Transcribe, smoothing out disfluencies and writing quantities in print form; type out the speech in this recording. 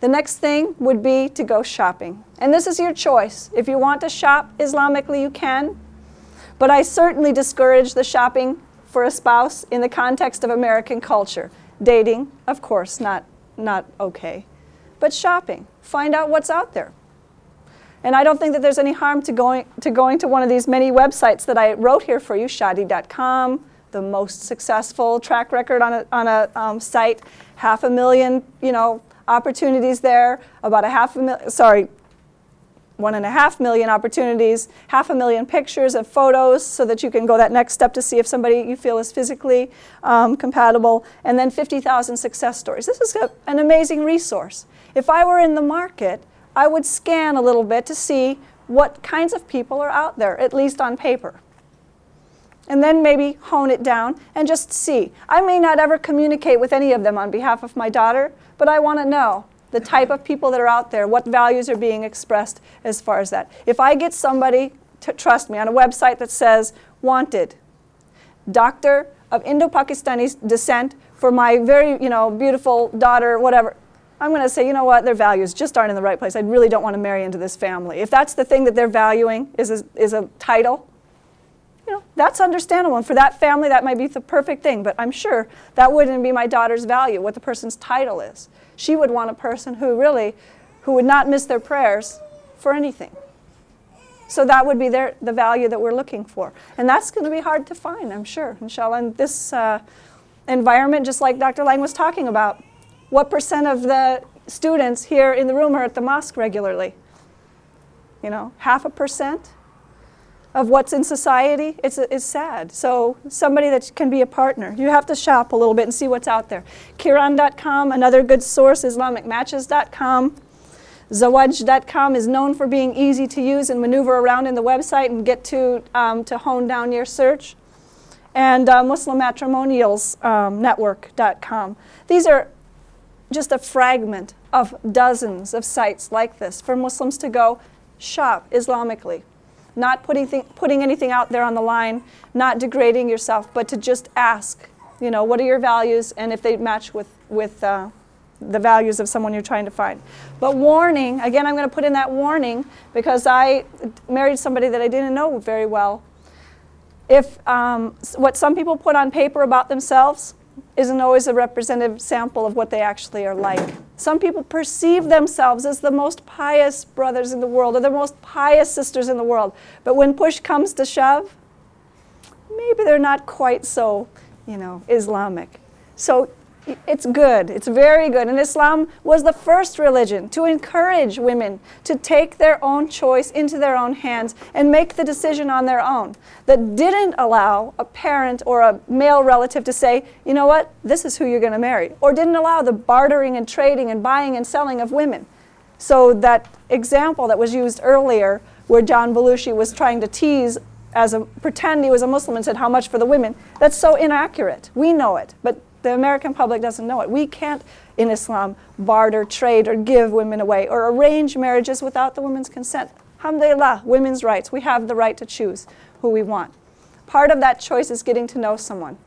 The next thing would be to go shopping. And this is your choice. If you want to shop Islamically, you can. But I certainly discourage the shopping for a spouse in the context of American culture. Dating, of course, not okay. But shopping. Find out what's out there. And I don't think that there's any harm to going to one of these many websites that I wrote here for you, Shaadi.com, the most successful track record on a site, 500,000, opportunities there, about 1.5 million opportunities, 500,000 pictures of photos so that you can go that next step to see if somebody you feel is physically compatible, and then 50,000 success stories. This is an amazing resource. If I were in the market, I would scan a little bit to see what kinds of people are out there, at least on paper. And then maybe hone it down and just see. I may not ever communicate with any of them on behalf of my daughter, but I want to know the type of people that are out there, what values are being expressed as far as that. If I get somebody, trust me, on a website that says, wanted, doctor of Indo-Pakistani descent for my very beautiful daughter, whatever, I'm going to say, you know what, their values just aren't in the right place. I really don't want to marry into this family. If that's the thing that they're valuing is a title, that's understandable. And for that family, that might be the perfect thing. But I'm sure that wouldn't be my daughter's value, what the person's title is. She would want a person who would not miss their prayers for anything. So that would be the value that we're looking for. And that's going to be hard to find, I'm sure, inshallah. In this environment, just like Dr. Lang was talking about, what percent of the students here in the room are at the mosque regularly? 0.5% of what's in society? It's sad. So somebody that can be a partner. You have to shop a little bit and see what's out there. Kiran.com, another good source, IslamicMatches.com. Zawaj.com is known for being easy to use and maneuver around in the website and get to hone down your search. And Muslim Matrimonials Network.com. These are just a fragment of dozens of sites like this for Muslims to go shop Islamically. Not putting anything out there on the line, not degrading yourself, but to just ask, what are your values, and if they match with the values of someone you're trying to find. But warning, again, I'm going to put in that warning because I married somebody that I didn't know very well. If what some people put on paper about themselves isn't always a representative sample of what they actually are like. Some people perceive themselves as the most pious brothers in the world or the most pious sisters in the world. But when push comes to shove, maybe they're not quite so, Islamic. So it's good. It's very good. And Islam was the first religion to encourage women to take their own choice into their own hands and make the decision on their own. That didn't allow a parent or a male relative to say, you know what, this is who you're going to marry. Or didn't allow the bartering and trading and buying and selling of women. So that example that was used earlier where John Belushi was trying to tease pretend he was a Muslim and said how much for the women, that's so inaccurate. We know it. But the American public doesn't know it. We can't, in Islam, barter, trade, or give women away, or arrange marriages without the woman's consent. Alhamdulillah, women's rights. We have the right to choose who we want. Part of that choice is getting to know someone.